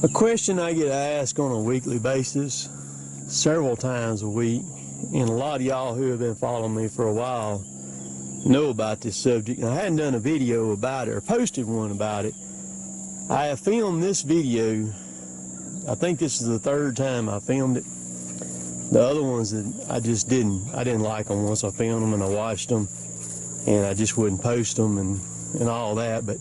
A question I get asked on a weekly basis, several times a week, and a lot of y'all who have been following me for a while know about this subject. And I hadn't done a video about it or posted one about it. I have filmed this video. I think this is the third time I filmed it. The other ones that I didn't like them once I filmed them and I watched them, and I just wouldn't post them and all that. But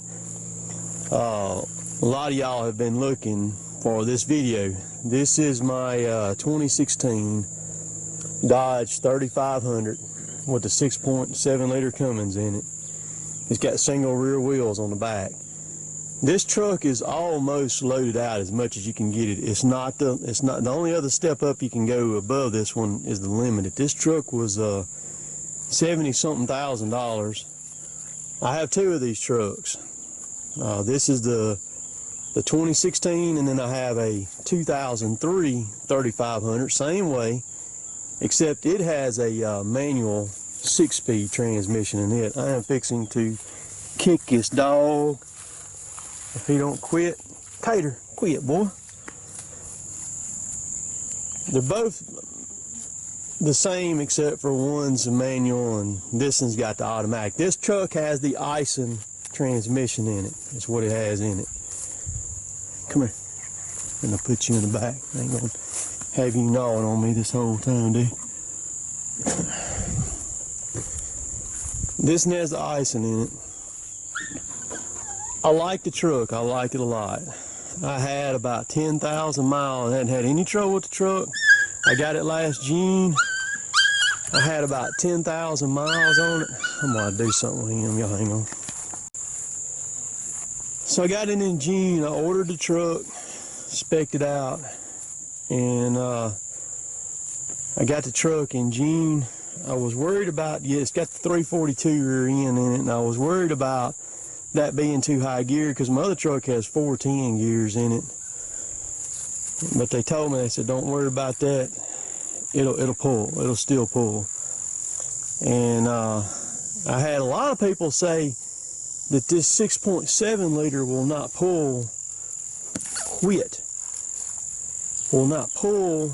a lot of y'all have been looking for this video. This is my 2016 Dodge 3500 with the 6.7 liter Cummins in it. It's got single rear wheels on the back. This truck is almost loaded out as much as you can get it. It's not the only other step up you can go above this one is the Limited. This truck was $70-something thousand. I have two of these trucks. This is the 2016, and then I have a 2003 3500, same way, except it has a manual 6-speed transmission in it. I am fixing to kick this dog if he don't quit. Tater, quit, boy. They're both the same except for one's a manual and this one's got the automatic. This truck has the Ison transmission in it. That's what it has in it. Come here. I'm gonna put you in the back. I ain't gonna have you gnawing on me this whole time, dude. This one has the Ison in it. I like the truck. I like it a lot. I had about 10,000 miles. I hadn't had any trouble with the truck. I got it last June. I had about 10,000 miles on it. I'm gonna do something with him. Y'all hang on. So I got it in June. I ordered the truck, spec'd it out, and I got the truck in June. I was worried about, it's got the 342 rear end in it, and I was worried about that being too high gear because my other truck has 410 gears in it. But they told me, they said, don't worry about that. It'll pull. It'll still pull. And I had a lot of people say that this 6.7 liter will not pull will not pull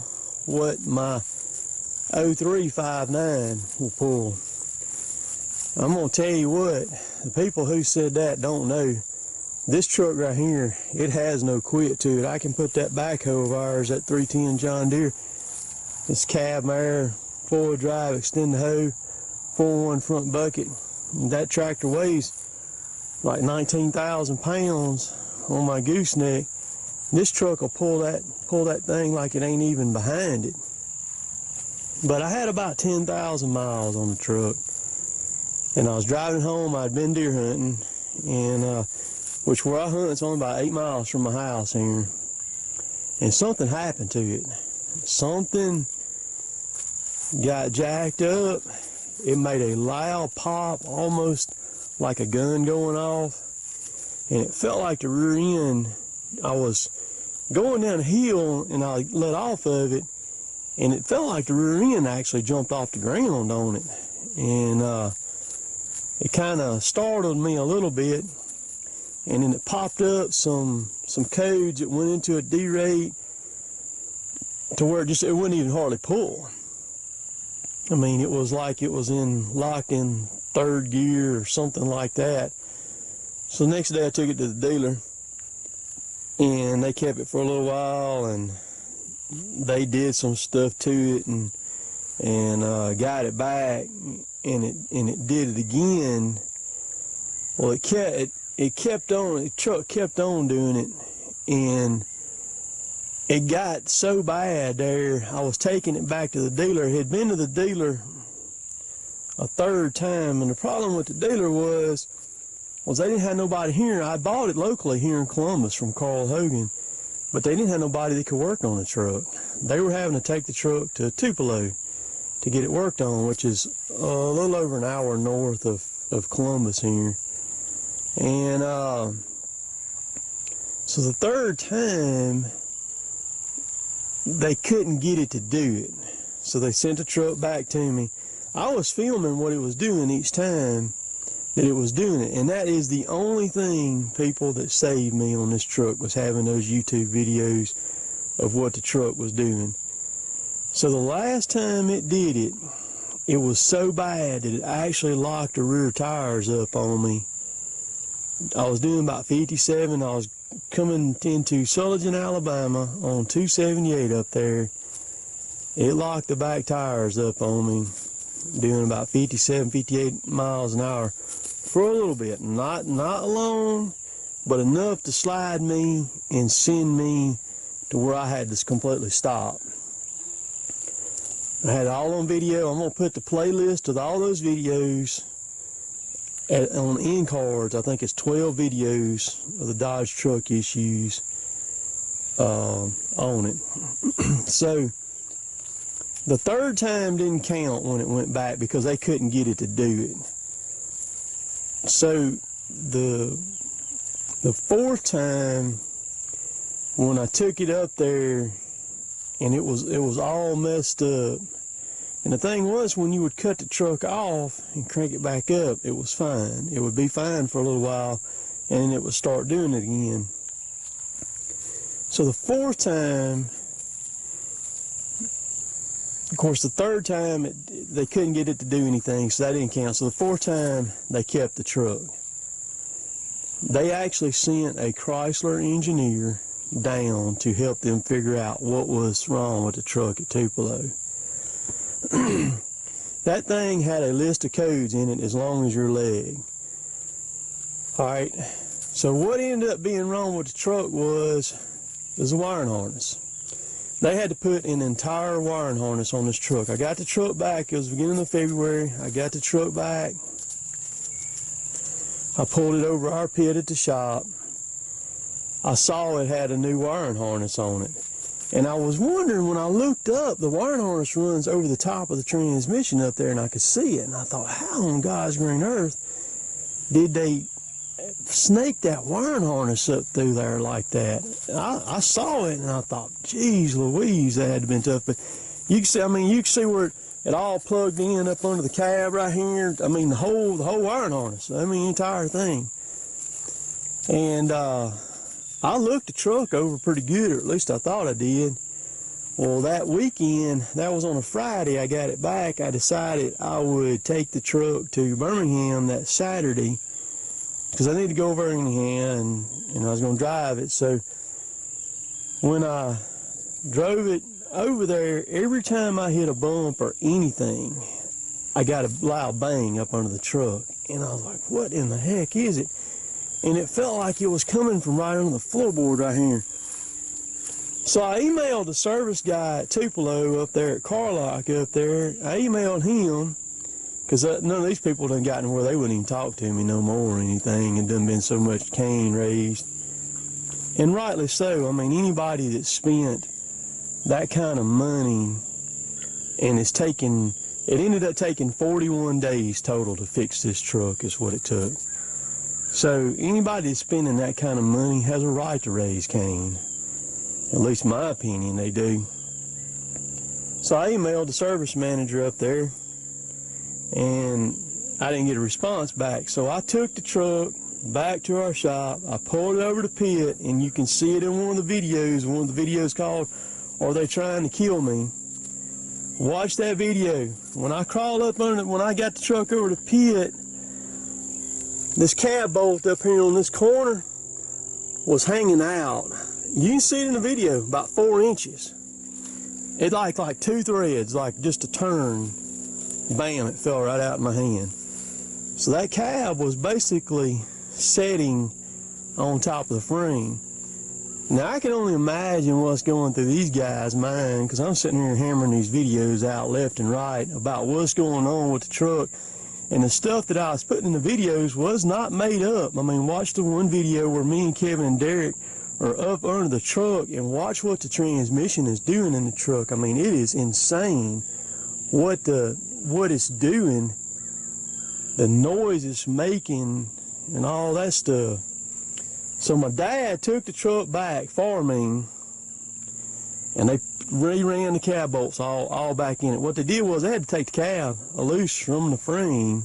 what my 0359 will pull. I'm gonna tell you what, the people who said that don't know. This truck right here, it has no quit to it. I can put that backhoe of ours, that 310 John Deere, this cab mare, 4-wheel drive, extend the hoe, 4-1 front bucket. That tractor weighs like 19,000 pounds on my gooseneck. This truck will pull that thing like it ain't even behind it. But I had about 10,000 miles on the truck. And I was driving home. I'd been deer hunting, and which where I hunt, it's only about 8 miles from my house here. And something happened to it. Something got jacked up. It made a loud pop, almost like a gun going off. And it felt like the rear end. I was going down a hill, and I let off of it, and it felt like the rear end actually jumped off the ground on it. And it kind of startled me a little bit, and then it popped up some codes that went into a D-rate to where it wouldn't even hardly pull. I mean, it was like it was locked in third gear or something like that. So the next day I took it to the dealer, and they kept it for a little while, and they did some stuff to it and got it back. And it did it again. Well, the truck kept on doing it, and it got so bad there. I was taking it back to the dealer. It had been to the dealer a third time, and the problem with the dealer was they didn't have nobody here. I bought it locally here in Columbus from Carl Hogan, but they didn't have nobody that could work on the truck. They were having to take the truck to Tupelo to get it worked on, which is a little over an hour north of Columbus here. And so the third time, they couldn't get it to do it. So they sent the truck back to me. I was filming what it was doing each time, that it was doing it. And that is the only thing, people, that saved me on this truck, was having those YouTube videos of what the truck was doing. So the last time it did it, it was so bad that it actually locked the rear tires up on me. I was doing about 57. I was coming into Sullivan, Alabama on 278 up there. It locked the back tires up on me, doing about 57, 58 miles an hour for a little bit. Not long, but enough to slide me and send me to where I had to completely stop. I had it all on video. I'm going to put the playlist of all those videos on end cards. I think it's 12 videos of the Dodge truck issues on it. So the third time didn't count when it went back because they couldn't get it to do it. So the fourth time, when I took it up there, and it was all messed up. And the thing was, when you would cut the truck off and crank it back up, it was fine. It would be fine for a little while, and then it would start doing it again. So the fourth time, of course, the third time, they couldn't get it to do anything, so that didn't count. So the fourth time, they kept the truck. They actually sent a Chrysler engineer down to help them figure out what was wrong with the truck at Tupelo. That thing had a list of codes in it as long as your leg. Alright, so what ended up being wrong with the truck was the wiring harness. They had to put an entire wiring harness on this truck. I got the truck back, it was the beginning of February. I got the truck back. I pulled it over our pit at the shop. I saw it had a new wiring harness on it. And I was wondering, when I looked up, the wiring harness runs over the top of the transmission up there, and I could see it. And I thought, how on God's green earth did they snake that wiring harness up through there like that? I saw it, and I thought, geez Louise, that had to have been tough. But you can see, I mean, you can see where it all plugged in up under the cab right here. I mean, the whole wiring harness. I mean, the entire thing. And I looked the truck over pretty good, or at least I thought I did. Well, that weekend, that was on a Friday, I got it back. I decided I would take the truck to Birmingham that Saturday because I need to go over Birmingham, and I was going to drive it. So when I drove it over there, every time I hit a bump or anything, I got a loud bang up under the truck. And I was like, what in the heck is it? And it felt like it was coming from right under the floorboard right here. So I emailed the service guy at Tupelo up there at Carlock up there. I emailed him because none of these people done gotten where they wouldn't even talk to me no more or anything. It done been so much cane raised. And rightly so. I mean, anybody that spent that kind of money, and it's taken, it ended up taking 41 days total to fix this truck is what it took. So anybody that's spending that kind of money has a right to raise cane. At least in my opinion, they do. So I emailed the service manager up there, and I didn't get a response back. So I took the truck back to our shop. I pulled it over to pit, and you can see it in one of the videos. One of the videos called, "Are They Trying to Kill Me?" Watch that video. When I crawled up under it, when I got the truck over to pit, this cab bolt up here on this corner was hanging out. You can see it in the video, about 4 inches. It like 2 threads, like just a turn. Bam, it fell right out of my hand. So that cab was basically setting on top of the frame. Now I can only imagine what's going through these guys' mind, because I'm sitting here hammering these videos out left and right about what's going on with the truck. And the stuff that I was putting in the videos was not made up. I mean, watch the one video where me and Kevin and Derek are up under the truck, and watch what the transmission is doing in the truck. I mean, it is insane what it's doing, the noise it's making, and all that stuff. So my dad took the truck back for me, and they re-ran the cab bolts all back in it. What they did was they had to take the cab loose from the frame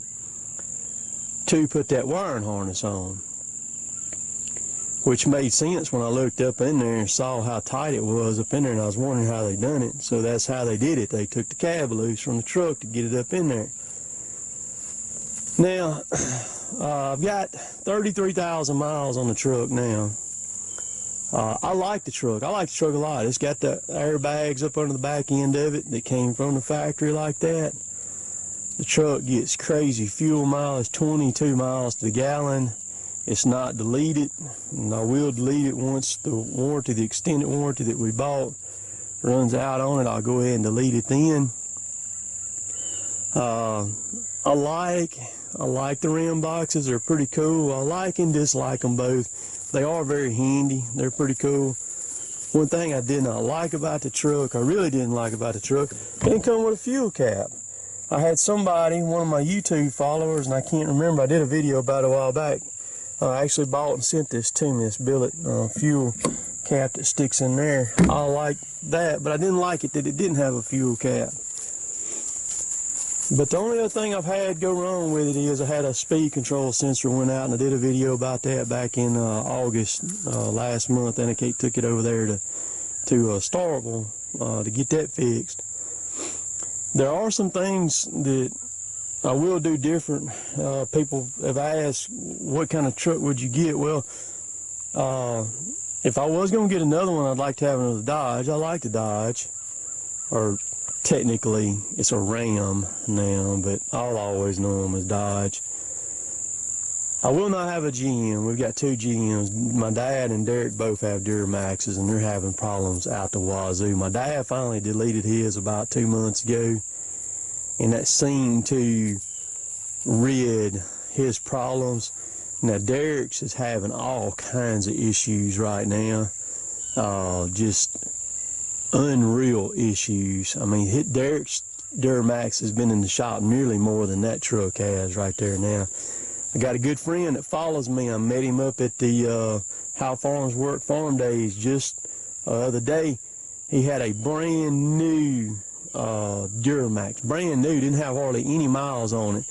to put that wiring harness on, which made sense when I looked up in there and saw how tight it was up in there, and I was wondering how they done it. So that's how they did it. They took the cab loose from the truck to get it up in there. Now, I've got 33,000 miles on the truck now. I like the truck. I like the truck a lot. It's got the airbags up under the back end of it that came from the factory like that. The truck gets crazy fuel mileage, 22 miles to the gallon. It's not deleted, and I will delete it once the warranty, the extended warranty that we bought, runs out on it. I'll go ahead and delete it then. I like the rim boxes. They're pretty cool. I like and dislike them both. They are very handy. They're pretty cool. One thing I did not like about the truck, I really didn't like about the truck, it didn't come with a fuel cap. I had somebody, one of my YouTube followers, and I can't remember, I did a video about it a while back. I actually bought and sent this to me, this billet fuel cap that sticks in there. I like that, but I didn't like it that it didn't have a fuel cap. But the only other thing I've had go wrong with it is I had a speed control sensor went out, and I did a video about that back in August last month, and I took it over there to Starkville to get that fixed. There are some things that I will do different. People have asked, what kind of truck would you get? Well, if I was going to get another one, I'd like to have another Dodge. I like the Dodge, or technically it's a Ram now, but I'll always know them as Dodge. I will not have a GM. We've got two GMs. My dad and Derek both have Duramaxes, and they're having problems out the wazoo. My dad finally deleted his about 2 months ago, and that seemed to rid his problems. Now Derek's is having all kinds of issues right now, just unreal issues. I mean, Derek's Duramax has been in the shop nearly more than that truck has right there now. I got a good friend that follows me. I met him up at the How Farms Work Farm Days just the other day. He had a brand new Duramax, brand new, didn't have hardly any miles on it.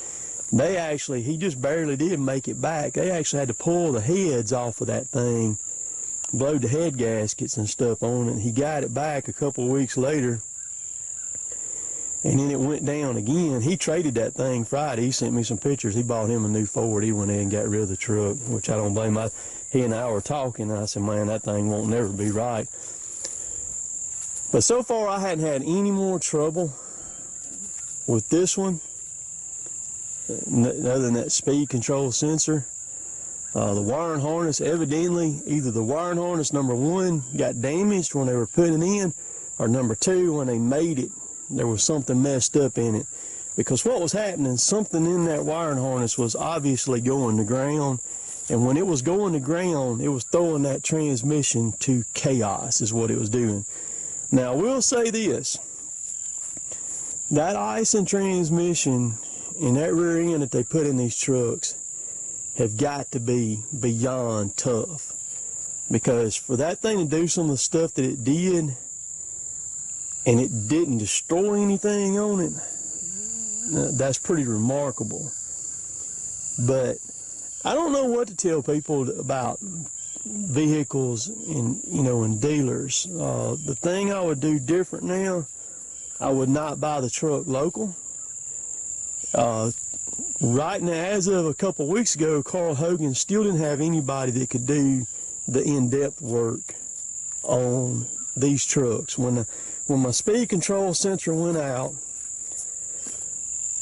He just barely did make it back. They actually had to pull the heads off of that thing, blowed the head gaskets and stuff on it. He got it back a couple of weeks later, and then it went down again. He traded that thing Friday. He sent me some pictures. He bought him a new Ford. He went in and got rid of the truck, which I don't blame him. He and I were talking, and I said, man, that thing won't never be right. But so far, I hadn't had any more trouble with this one, other than that speed control sensor. The wiring harness, evidently, either the wiring harness, number one, got damaged when they were putting it in, or number two, when they made it, there was something messed up in it. Because what was happening, something in that wiring harness was obviously going to ground, and when it was going to ground, it was throwing that transmission to chaos, is what it was doing. Now, I will say this, that Aisin transmission and that rear end that they put in these trucks have got to be beyond tough. Because for that thing to do some of the stuff that it did, and it didn't destroy anything on it, that's pretty remarkable. But I don't know what to tell people about vehicles and dealers. The thing I would do different now, I would not buy the truck local. Right now, as of a couple of weeks ago, Carl Hogan still didn't have anybody that could do the in-depth work on these trucks. When my speed control sensor went out,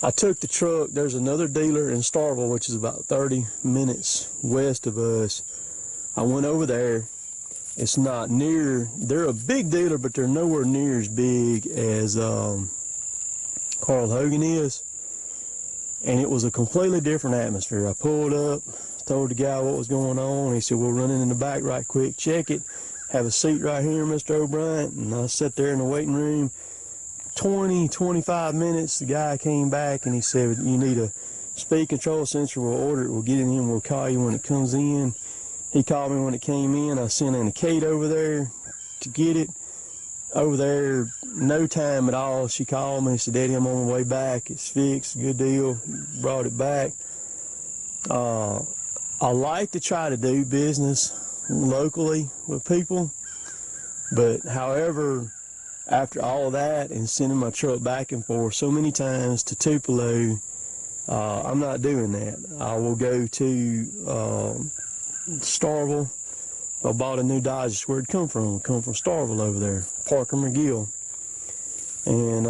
I took the truck. There's another dealer in Starkville, which is about 30 minutes west of us. I went over there. It's not near, they're a big dealer, but they're nowhere near as big as Carl Hogan is. And it was a completely different atmosphere. I pulled up, told the guy what was going on. He said, we'll run in the back right quick, check it. Have a seat right here, Mr. O'Brien. And I sat there in the waiting room. 25 minutes, the guy came back and he said, you need a speed control sensor. We'll order it. We'll get it in. We'll call you when it comes in. He called me when it came in. I sent in a Kate over there to get it. Over there, no time at all. She called me and said, Daddy, I'm on the way back. It's fixed. Good deal. Brought it back. I like to try to do business locally with people, but however, after all that and sending my truck back and forth so many times to Tupelo, I'm not doing that. I will go to Starville. I bought a new Dodge. That's where it come from. It come from Starville over there, Parker McGill. And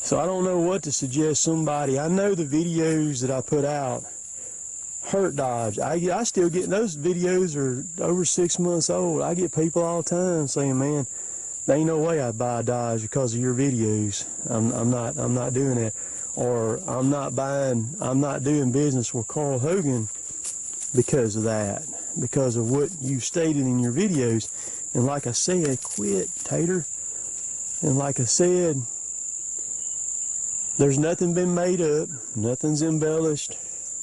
so I don't know what to suggest somebody. I know the videos that I put out hurt Dodge. I still get, those videos are over 6 months old. I get people all the time saying, man, there ain't no way I'd buy a Dodge because of your videos. I'm not doing that. Or I'm not doing business with Carl Hogan because of that, because of what you stated in your videos. And like I said, quit, Tater. And like I said, there's nothing been made up, nothing's embellished,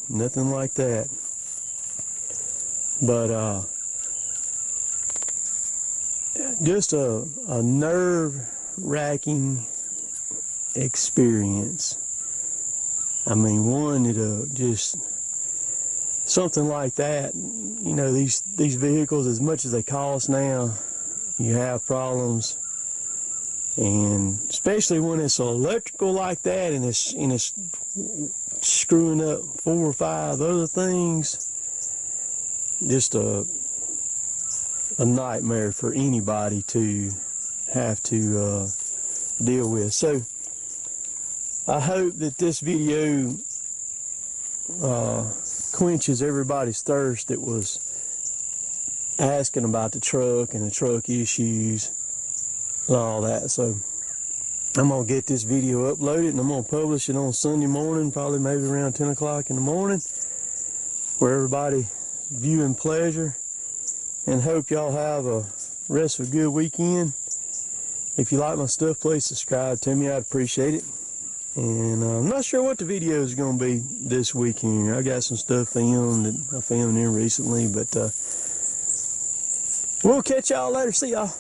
nothing like that. But just a nerve-wracking experience. I mean, one, it'll just, something like that, you know, these vehicles, as much as they cost now, you have problems. And especially when it's electrical like that, and it's screwing up 4 or 5 other things, just a nightmare for anybody to have to deal with. So I hope that this video quenches everybody's thirst that was asking about the truck and the truck issues and all that. So I'm gonna get this video uploaded and I'm gonna publish it on Sunday morning, probably maybe around 10 o'clock in the morning, where everybody viewing pleasure. And hope y'all have a rest of a good weekend. If you like my stuff, please subscribe to me. I'd appreciate it. And I'm not sure what the video is going to be this weekend. I got some stuff filmed that I filmed here recently, but we'll catch y'all later. See y'all.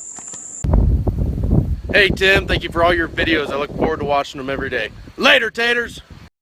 Hey Tim, thank you for all your videos. I look forward to watching them every day. Later, taters!